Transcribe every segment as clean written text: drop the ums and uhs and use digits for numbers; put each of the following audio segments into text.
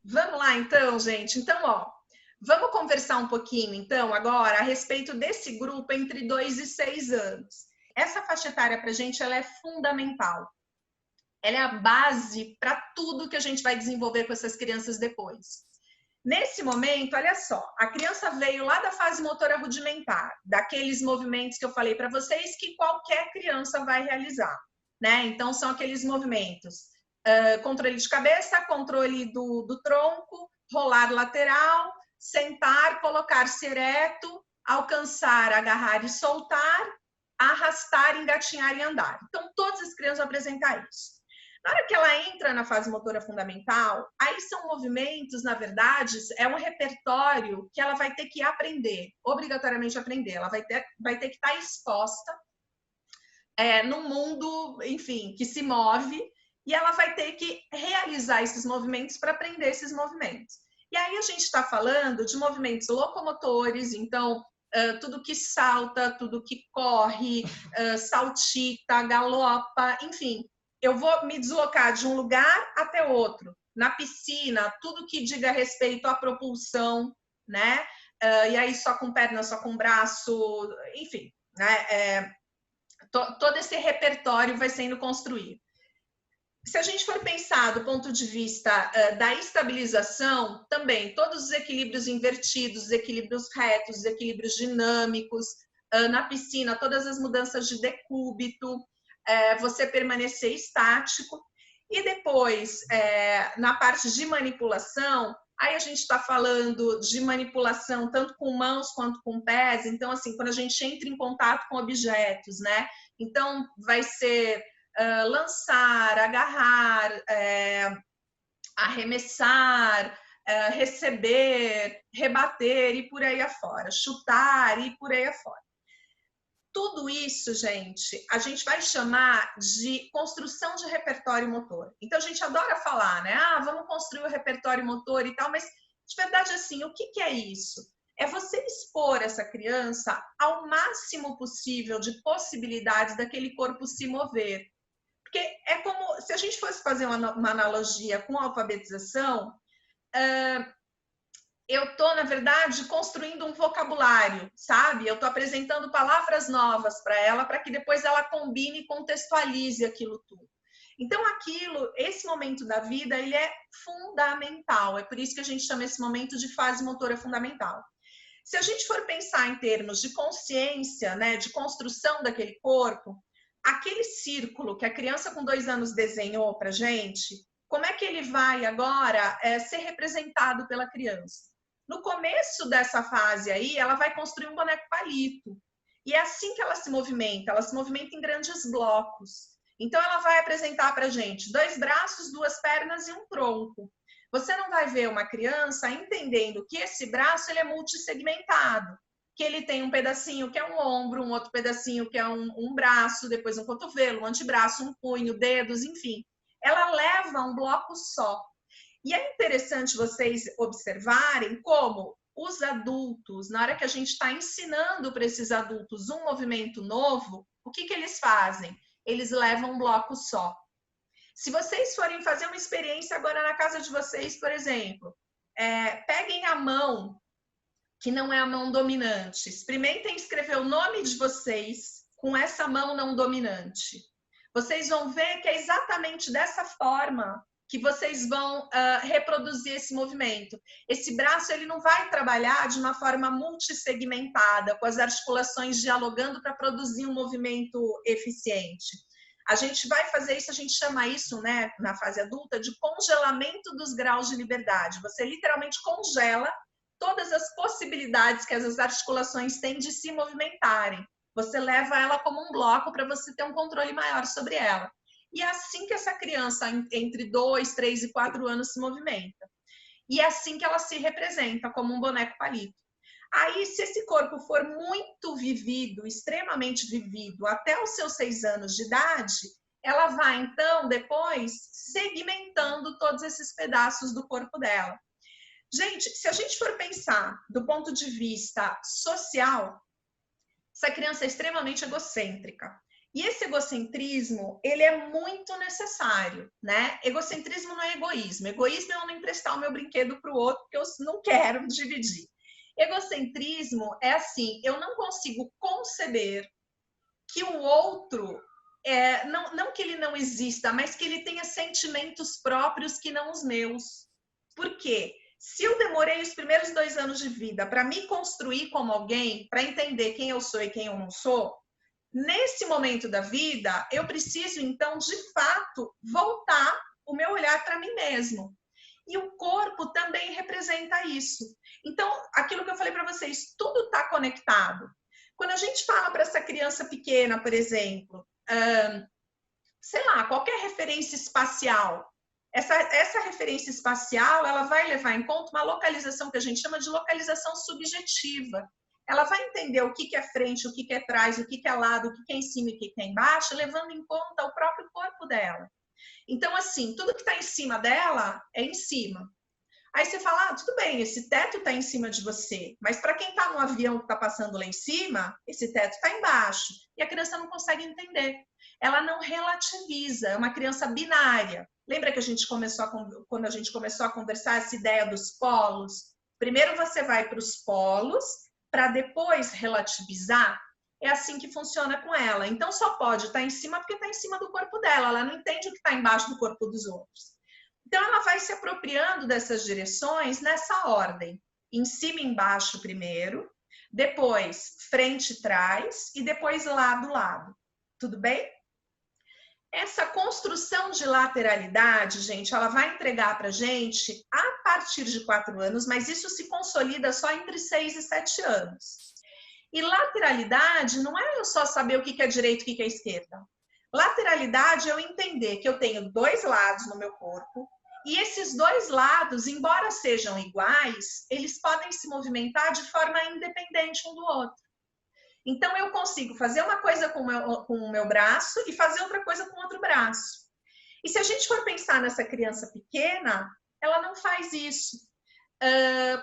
Vamos lá, então, gente. Então, ó, vamos conversar um pouquinho, então, agora, a respeito desse grupo entre 2 e 6 anos. Essa faixa etária para a gente, ela é fundamental. Ela é a base para tudo que a gente vai desenvolver com essas crianças depois. Nesse momento, olha só, a criança veio lá da fase motora rudimentar, daqueles movimentos que eu falei para vocês que qualquer criança vai realizar, né? Então, são aqueles movimentos, controle de cabeça, controle do tronco, rolar lateral, sentar, colocar-se ereto, alcançar, agarrar e soltar, arrastar, engatinhar e andar. Então, todas as crianças vão apresentar isso. Na hora que ela entra na fase motora fundamental, aí são movimentos, na verdade, é um repertório que ela vai ter que aprender, obrigatoriamente aprender. Ela vai ter que estar exposta num mundo, enfim, que se move, e ela vai ter que realizar esses movimentos para aprender esses movimentos. E aí a gente está falando de movimentos locomotores, então tudo que salta, tudo que corre, saltita, galopa, enfim. Eu vou me deslocar de um lugar até outro. Na piscina, tudo que diga respeito à propulsão, né? E aí só com perna, só com braço, enfim, né? Todo esse repertório vai sendo construído. Se a gente for pensar do ponto de vista da estabilização, também todos os equilíbrios invertidos, os equilíbrios retos, os equilíbrios dinâmicos, na piscina, todas as mudanças de decúbito, você permanecer estático. E depois, na parte de manipulação, aí a gente está falando de manipulação tanto com mãos quanto com pés. Então, assim, quando a gente entra em contato com objetos, né? Então, vai ser lançar, agarrar, arremessar, receber, rebater e por aí afora, chutar e por aí afora. Tudo isso, gente, a gente vai chamar de construção de repertório motor. Então, a gente adora falar, né? Ah, vamos construir o repertório motor e tal, mas, de verdade, assim, o que é isso? É você expor essa criança ao máximo possível de possibilidades daquele corpo se mover. Porque é como, se a gente fosse fazer uma analogia com a alfabetização, eu estou, na verdade, construindo um vocabulário, sabe? Eu estou apresentando palavras novas para ela, para que depois ela combine e contextualize aquilo tudo. Então, esse momento da vida, ele é fundamental. É por isso que a gente chama esse momento de fase motora fundamental. Se a gente for pensar em termos de consciência, né, de construção daquele corpo, aquele círculo que a criança com 2 anos desenhou para a gente, como é que ele vai agora ser representado pela criança? No começo dessa fase aí, ela vai construir um boneco palito. E é assim que ela se movimenta em grandes blocos. Então, ela vai apresentar para a gente 2 braços, 2 pernas e um tronco. Você não vai ver uma criança entendendo que esse braço ele é multissegmentado, que ele tem um pedacinho que é um ombro, um outro pedacinho que é um braço, depois um cotovelo, um antebraço, um punho, dedos, enfim. Ela leva um bloco só. E é interessante vocês observarem como os adultos, na hora que a gente está ensinando para esses adultos um movimento novo, o que eles fazem? Eles levam um bloco só. Se vocês forem fazer uma experiência agora na casa de vocês, por exemplo, peguem a mão, que não é a mão dominante, experimentem escrever o nome de vocês com essa mão não dominante. Vocês vão ver que é exatamente dessa forma que vocês vão reproduzir esse movimento. Esse braço ele não vai trabalhar de uma forma multissegmentada, com as articulações dialogando para produzir um movimento eficiente. A gente vai fazer isso, a gente chama isso, né, na fase adulta, de congelamento dos graus de liberdade. Você literalmente congela todas as possibilidades que as articulações têm de se movimentarem. Você leva ela como um bloco para você ter um controle maior sobre ela. E é assim que essa criança, entre 2, 3 e 4 anos, se movimenta. E é assim que ela se representa, como um boneco palito. Aí, se esse corpo for muito vivido, extremamente vivido, até os seus 6 anos de idade, ela vai, então, depois, segmentando todos esses pedaços do corpo dela. Gente, se a gente for pensar do ponto de vista social, essa criança é extremamente egocêntrica. E esse egocentrismo, ele é muito necessário, né? Egocentrismo não é egoísmo. Egoísmo é eu não emprestar o meu brinquedo para o outro, porque eu não quero dividir. Egocentrismo é assim, eu não consigo conceber que o outro, não que ele não exista, mas que ele tenha sentimentos próprios que não os meus. Por quê? Se eu demorei os primeiros 2 anos de vida para me construir como alguém, para entender quem eu sou e quem eu não sou, nesse momento da vida, eu preciso, então, de fato, voltar o meu olhar para mim mesmo. E o corpo também representa isso. Então, aquilo que eu falei para vocês, tudo está conectado. Quando a gente fala para essa criança pequena, por exemplo, sei lá, qualquer referência espacial, essa referência espacial, ela vai levar em conta uma localização que a gente chama de localização subjetiva. Ela vai entender o que é frente, o que é trás, o que é lado, o que é em cima e o que é embaixo, levando em conta o próprio corpo dela. Então, assim, tudo que está em cima dela é em cima. Aí você fala, tudo bem, esse teto está em cima de você, mas para quem está no avião que está passando lá em cima, esse teto está embaixo. E a criança não consegue entender. Ela não relativiza, é uma criança binária. Lembra que quando a gente começou a conversar essa ideia dos polos? Primeiro você vai para os polos, para depois relativizar. É assim que funciona com ela. Então só pode estar em cima porque está em cima do corpo dela. Ela não entende o que está embaixo do corpo dos outros. Então, ela vai se apropriando dessas direções nessa ordem. Em cima e embaixo primeiro, depois frente e trás e depois lado, lado. Tudo bem? Essa construção de lateralidade, gente, ela vai entregar para a gente a partir de 4 anos, mas isso se consolida só entre 6 e 7 anos. E lateralidade não é eu só saber o que é direito e o que é esquerda. Lateralidade é eu entender que eu tenho 2 lados no meu corpo, e esses 2 lados, embora sejam iguais, eles podem se movimentar de forma independente um do outro. Então, eu consigo fazer uma coisa com o meu braço e fazer outra coisa com o outro braço. E se a gente for pensar nessa criança pequena, ela não faz isso.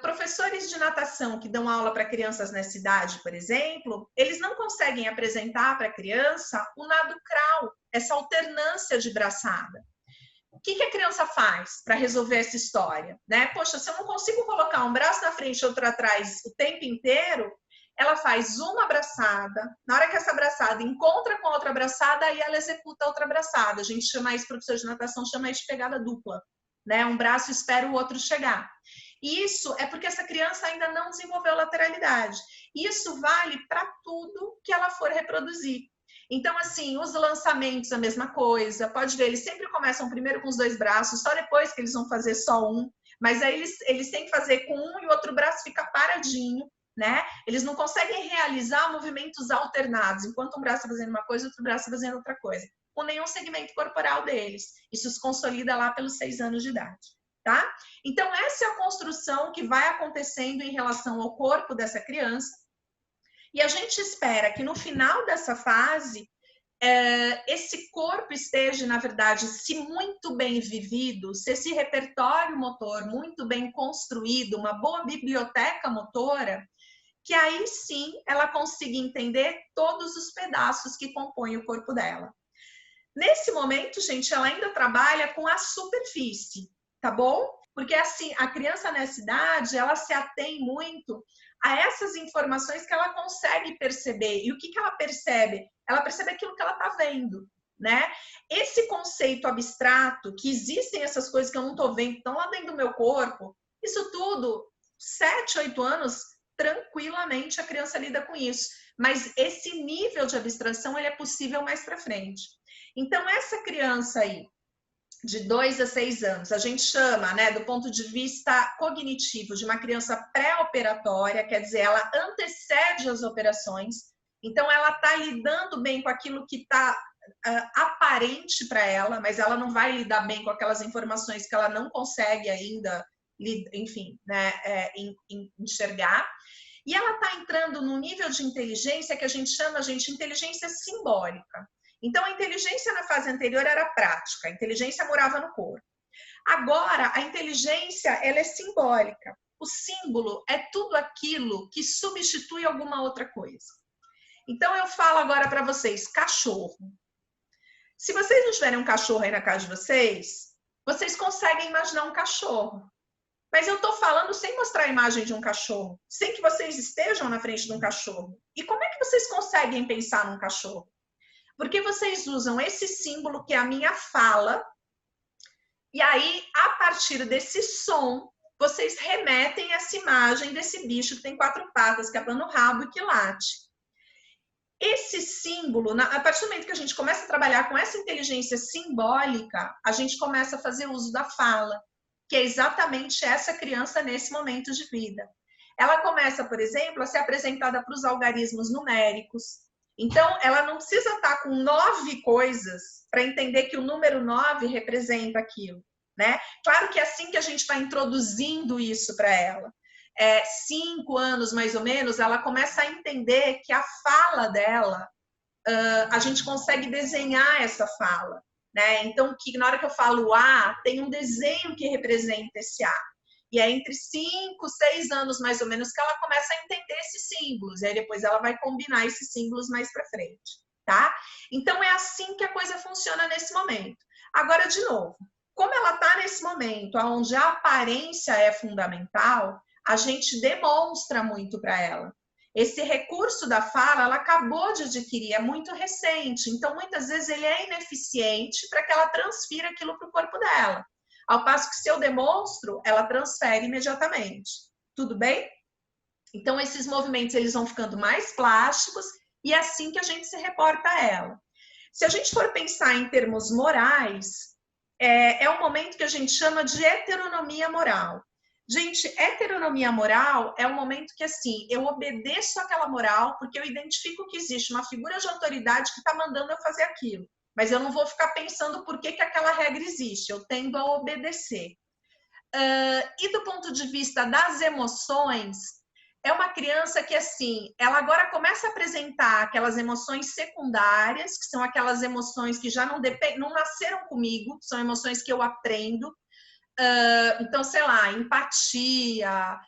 Professores de natação que dão aula para crianças nessa idade, por exemplo, eles não conseguem apresentar para a criança o nado crawl, essa alternância de braçada. O que a criança faz para resolver essa história? Né? Poxa, se eu não consigo colocar um braço na frente e outro atrás o tempo inteiro, ela faz uma abraçada. Na hora que essa abraçada encontra com a outra abraçada, aí ela executa a outra abraçada. A gente chama isso, professor de natação, chama isso de pegada dupla. Né? Um braço espera o outro chegar. Isso é porque essa criança ainda não desenvolveu lateralidade. Isso vale para tudo que ela for reproduzir. Então, assim, os lançamentos, a mesma coisa. Pode ver, eles sempre começam primeiro com os 2 braços, só depois que eles vão fazer só um. Mas aí eles têm que fazer com um e o outro braço fica paradinho, né? Eles não conseguem realizar movimentos alternados, enquanto um braço está fazendo uma coisa, outro braço está fazendo outra coisa, com nenhum segmento corporal deles. Isso se consolida lá pelos 6 anos de idade, tá? Então, essa é a construção que vai acontecendo em relação ao corpo dessa criança. E a gente espera que no final dessa fase, esse corpo esteja, na verdade, se muito bem vivido, se esse repertório motor muito bem construído, uma boa biblioteca motora, que aí sim ela consiga entender todos os pedaços que compõem o corpo dela. Nesse momento, gente, ela ainda trabalha com a superfície, tá bom? Porque assim, a criança nessa idade, ela se atém muito a essas informações que ela consegue perceber. E o que ela percebe? Ela percebe aquilo que ela está vendo, né? Esse conceito abstrato, que existem essas coisas que eu não estou vendo, que estão lá dentro do meu corpo, isso tudo, 7, 8 anos, tranquilamente a criança lida com isso. Mas esse nível de abstração, ele é possível mais para frente. Então, essa criança aí, de 2 a 6 anos, a gente chama, né, do ponto de vista cognitivo, de uma criança pré-operatória, quer dizer, ela antecede as operações, então ela está lidando bem com aquilo que está aparente para ela, mas ela não vai lidar bem com aquelas informações que ela não consegue ainda, enfim, né, enxergar. E ela está entrando num nível de inteligência que a gente chama, gente, inteligência simbólica. Então, a inteligência na fase anterior era prática, a inteligência morava no corpo. Agora, a inteligência, ela é simbólica. O símbolo é tudo aquilo que substitui alguma outra coisa. Então, eu falo agora para vocês, cachorro. Se vocês não tiverem um cachorro aí na casa de vocês, vocês conseguem imaginar um cachorro. Mas eu estou falando sem mostrar a imagem de um cachorro, sem que vocês estejam na frente de um cachorro. E como é que vocês conseguem pensar num cachorro? Porque vocês usam esse símbolo que é a minha fala, e aí, a partir desse som, vocês remetem essa imagem desse bicho que tem 4 patas, que abana o rabo e que late. Esse símbolo, a partir do momento que a gente começa a trabalhar com essa inteligência simbólica, a gente começa a fazer uso da fala, que é exatamente essa criança nesse momento de vida. Ela começa, por exemplo, a ser apresentada para os algarismos numéricos. Então, ela não precisa estar com 9 coisas para entender que o número 9 representa aquilo, né? Claro que é assim que a gente vai introduzindo isso para ela. 5 anos, mais ou menos, ela começa a entender que a fala dela, a gente consegue desenhar essa fala, né? Então, que na hora que eu falo A, tem um desenho que representa esse A. E é entre 5, 6 anos, mais ou menos, que ela começa a entender esses símbolos. E aí depois ela vai combinar esses símbolos mais para frente, tá? Então, é assim que a coisa funciona nesse momento. Agora, de novo, como ela está nesse momento onde a aparência é fundamental, a gente demonstra muito para ela. Esse recurso da fala, ela acabou de adquirir, é muito recente. Então, muitas vezes, ele é ineficiente para que ela transfira aquilo para o corpo dela. Ao passo que, se eu demonstro, ela transfere imediatamente. Tudo bem? Então, esses movimentos, eles vão ficando mais plásticos e é assim que a gente se reporta a ela. Se a gente for pensar em termos morais, é um momento que a gente chama de heteronomia moral. Gente, heteronomia moral é um momento que, assim, eu obedeço àquela moral porque eu identifico que existe uma figura de autoridade que está mandando eu fazer aquilo. Mas eu não vou ficar pensando por que aquela regra existe, eu tendo a obedecer. E do ponto de vista das emoções, é uma criança que, assim, ela agora começa a apresentar aquelas emoções secundárias, que são aquelas emoções que já não nasceram comigo, são emoções que eu aprendo. Então, sei lá, empatia,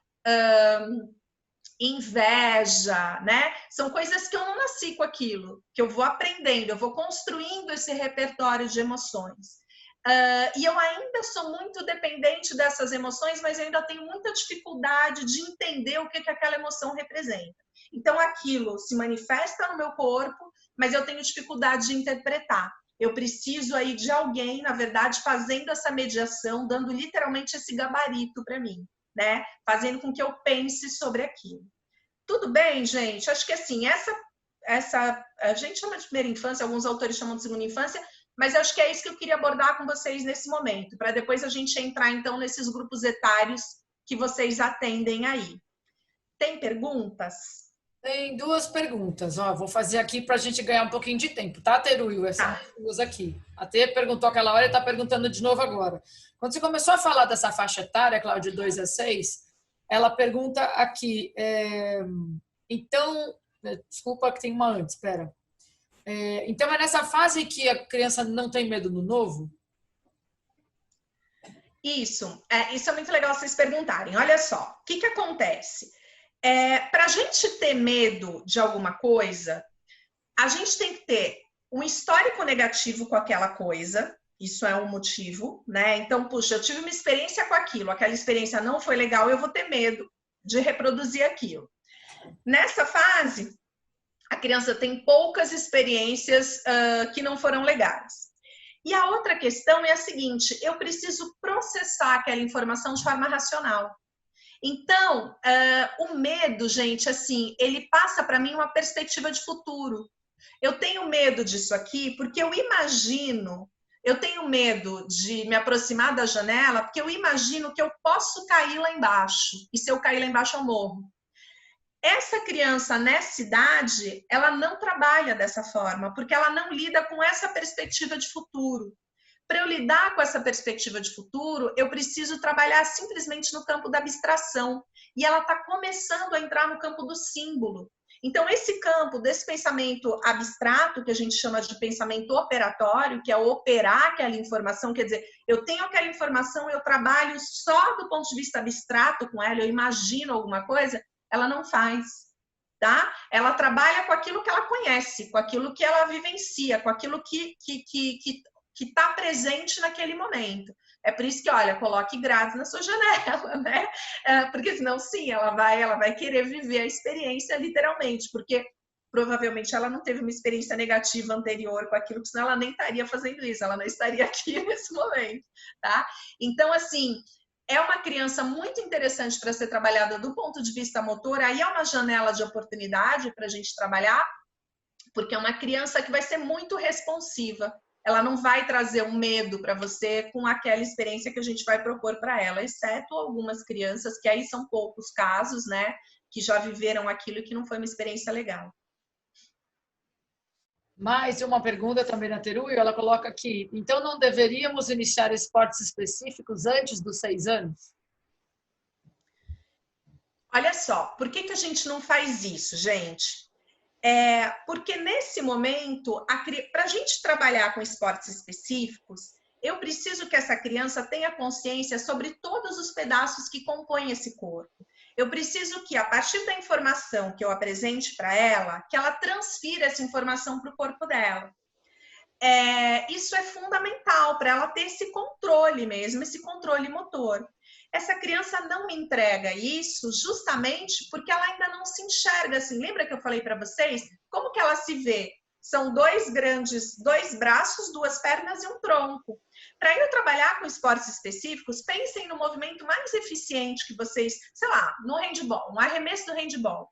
inveja, né? São coisas que eu não nasci com aquilo, que eu vou aprendendo, eu vou construindo esse repertório de emoções. E eu ainda sou muito dependente dessas emoções, mas eu ainda tenho muita dificuldade de entender o que aquela emoção representa. Então, aquilo se manifesta no meu corpo, mas eu tenho dificuldade de interpretar. Eu preciso aí de alguém, na verdade, fazendo essa mediação, dando literalmente esse gabarito para mim, né? Fazendo com que eu pense sobre aquilo. Tudo bem, gente? Acho que assim, a gente chama de primeira infância, alguns autores chamam de segunda infância, mas acho que é isso que eu queria abordar com vocês nesse momento, para depois a gente entrar, então, nesses grupos etários que vocês atendem aí. Tem perguntas? Tem 2 perguntas. Ó, vou fazer aqui para a gente ganhar um pouquinho de tempo, tá, Teruio? Essas 2 aqui. A Tê perguntou aquela hora e está perguntando de novo agora. Quando você começou a falar dessa faixa etária, Cláudia, de 2 a 6, ela pergunta aqui. Então, desculpa que tem uma antes, espera. Então, é nessa fase que a criança não tem medo do novo? Isso é muito legal vocês perguntarem. Olha só, o que acontece? Para a gente ter medo de alguma coisa, a gente tem que ter um histórico negativo com aquela coisa, isso é um motivo, né? Então, puxa, eu tive uma experiência com aquilo, aquela experiência não foi legal, eu vou ter medo de reproduzir aquilo. Nessa fase, a criança tem poucas experiências que não foram legais. E a outra questão é a seguinte, eu preciso processar aquela informação de forma racional. Então, o medo, gente, assim, ele passa para mim uma perspectiva de futuro. Eu tenho medo disso aqui porque eu imagino, eu tenho medo de me aproximar da janela porque eu imagino que eu posso cair lá embaixo. E se eu cair lá embaixo, eu morro. Essa criança nessa idade, ela não trabalha dessa forma, porque ela não lida com essa perspectiva de futuro. Para eu lidar com essa perspectiva de futuro, eu preciso trabalhar simplesmente no campo da abstração. E ela está começando a entrar no campo do símbolo. Então, esse campo desse pensamento abstrato, que a gente chama de pensamento operatório, que é operar aquela informação, quer dizer, eu tenho aquela informação, eu trabalho só do ponto de vista abstrato com ela, eu imagino alguma coisa, ela não faz. tá? Ela trabalha com aquilo que ela conhece, com aquilo que ela vivencia, com aquilo que está presente naquele momento. É por isso que, olha, coloque grades na sua janela, né? Porque senão, sim, ela vai querer viver a experiência literalmente, porque provavelmente ela não teve uma experiência negativa anterior com aquilo, senão ela nem estaria fazendo isso, ela não estaria aqui nesse momento, tá? Então, assim, é uma criança muito interessante para ser trabalhada do ponto de vista motor, aí é uma janela de oportunidade para a gente trabalhar, porque é uma criança que vai ser muito responsiva, ela não vai trazer um medo para você com aquela experiência que a gente vai propor para ela, exceto algumas crianças, que aí são poucos casos, né, que já viveram aquilo e que não foi uma experiência legal. Mais uma pergunta também na Teruyo, ela coloca aqui, então não deveríamos iniciar esportes específicos antes dos 6 anos? Olha só, por que a gente não faz isso, gente? Porque nesse momento, para a gente trabalhar com esportes específicos, eu preciso que essa criança tenha consciência sobre todos os pedaços que compõem esse corpo. Eu preciso que, a partir da informação que eu apresente para ela, que ela transfira essa informação para o corpo dela. Isso é fundamental para ela ter esse controle mesmo, esse controle motor. Essa criança não me entrega isso justamente porque ela ainda não se enxerga assim. Lembra que eu falei para vocês? Como que ela se vê? São dois braços, 2 pernas e um tronco. Para eu trabalhar com esportes específicos, pensem no movimento mais eficiente que vocês, sei lá, no handball, um arremesso do handball.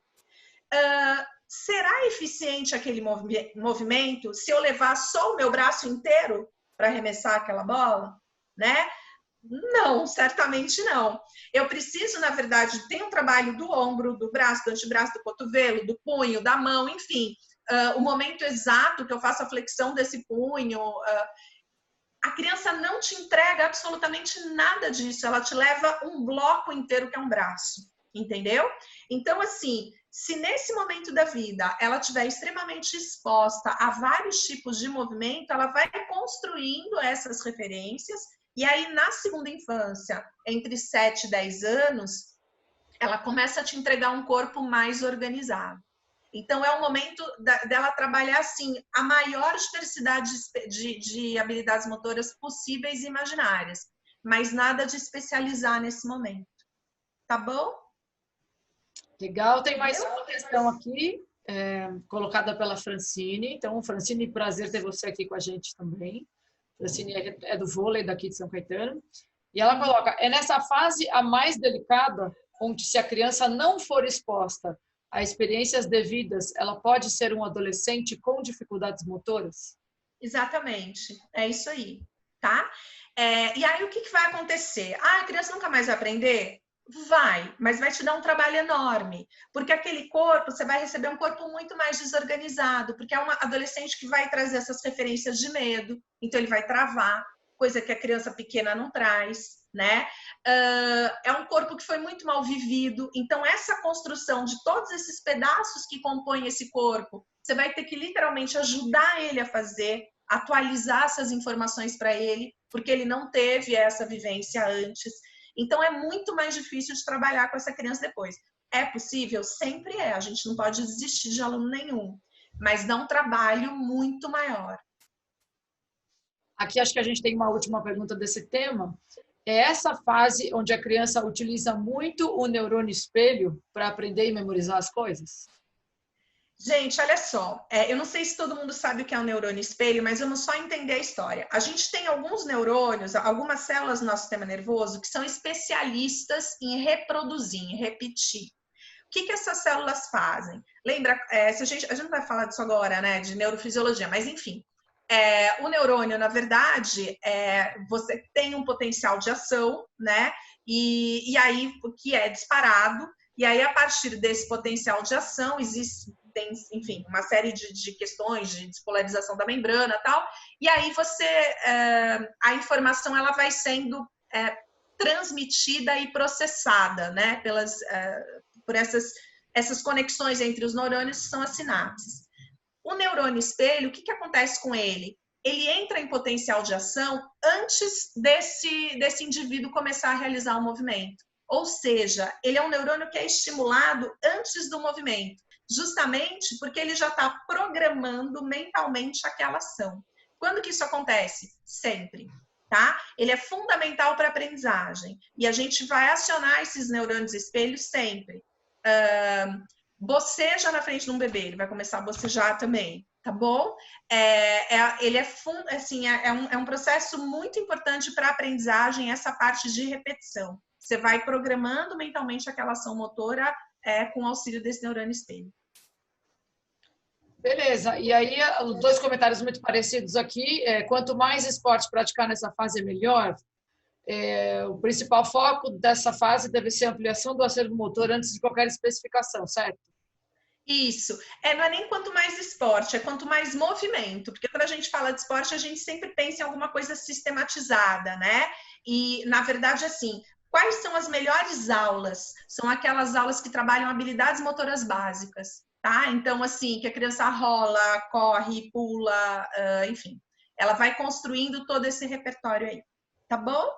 Será eficiente aquele movimento se eu levar só o meu braço inteiro para arremessar aquela bola, né? Não, certamente não. Eu preciso, na verdade, ter um trabalho do ombro, do braço, do antebraço, do cotovelo, do punho, da mão, enfim. O momento exato que eu faço a flexão desse punho. A criança não te entrega absolutamente nada disso. Ela te leva um bloco inteiro que é um braço, entendeu? Então, assim, se nesse momento da vida ela estiver extremamente exposta a vários tipos de movimento, ela vai construindo essas referências. E aí, na segunda infância, entre 7 e 10 anos, ela começa a te entregar um corpo mais organizado. Então, é o momento dela trabalhar, assim, a maior diversidade de habilidades motoras possíveis e imaginárias, mas nada de especializar nesse momento. Tá bom? Legal, tem mais uma questão aqui, colocada pela Francine. Então, Francine, prazer ter você aqui com a gente também. Francine é do vôlei daqui de São Caetano. E ela coloca, é nessa fase a mais delicada, onde se a criança não for exposta a experiências devidas, ela pode ser um adolescente com dificuldades motoras? Exatamente, é isso aí, tá? E aí o que vai acontecer? A criança nunca mais vai aprender? Vai, mas vai te dar um trabalho enorme, porque aquele corpo, você vai receber um corpo muito mais desorganizado, porque é uma adolescente que vai trazer essas referências de medo, então ele vai travar, coisa que a criança pequena não traz, né? É um corpo que foi muito mal vivido, então essa construção de todos esses pedaços que compõem esse corpo, você vai ter que literalmente ajudar ele a fazer, atualizar essas informações para ele, porque ele não teve essa vivência antes. Então, é muito mais difícil de trabalhar com essa criança depois. É possível? Sempre é. A gente não pode desistir de aluno nenhum, mas dá um trabalho muito maior. Aqui acho que a gente tem uma última pergunta desse tema. É essa fase onde a criança utiliza muito o neurônio espelho para aprender e memorizar as coisas? Gente, olha só, eu não sei se todo mundo sabe o que é um neurônio espelho, mas vamos só entender a história. A gente tem alguns neurônios, algumas células do nosso sistema nervoso que são especialistas em reproduzir, em repetir. O que essas células fazem? Lembra, a gente não vai falar disso agora, né, de neurofisiologia, mas enfim. O neurônio, na verdade, você tem um potencial de ação, né, e aí o que é disparado, e aí a partir desse potencial de ação tem, enfim, uma série de questões de despolarização da membrana e tal, e aí a informação ela vai sendo transmitida e processada, né, por essas conexões entre os neurônios que são as sinapses. O neurônio espelho, o que acontece com ele? Ele entra em potencial de ação antes desse indivíduo começar a realizar o movimento. Ou seja, ele é um neurônio que é estimulado antes do movimento. Justamente porque ele já está programando mentalmente aquela ação. Quando que isso acontece? Sempre. Tá? Ele é fundamental para a aprendizagem. E a gente vai acionar esses neurônios espelhos sempre. Boceja na frente de um bebê, ele vai começar a bocejar também, tá bom? Ele é um processo muito importante para a aprendizagem, essa parte de repetição. Você vai programando mentalmente aquela ação motora com o auxílio desse neurônio espelho. Beleza, e aí os dois comentários muito parecidos aqui, quanto mais esporte praticar nessa fase é melhor. O principal foco dessa fase deve ser a ampliação do acervo motor antes de qualquer especificação, certo? Isso, não é nem quanto mais esporte, é quanto mais movimento, porque quando a gente fala de esporte, a gente sempre pensa em alguma coisa sistematizada, né? E, na verdade, assim, quais são as melhores aulas? São aquelas aulas que trabalham habilidades motoras básicas. Tá? Então, assim, que a criança rola, corre, pula, enfim. Ela vai construindo todo esse repertório aí. Tá bom?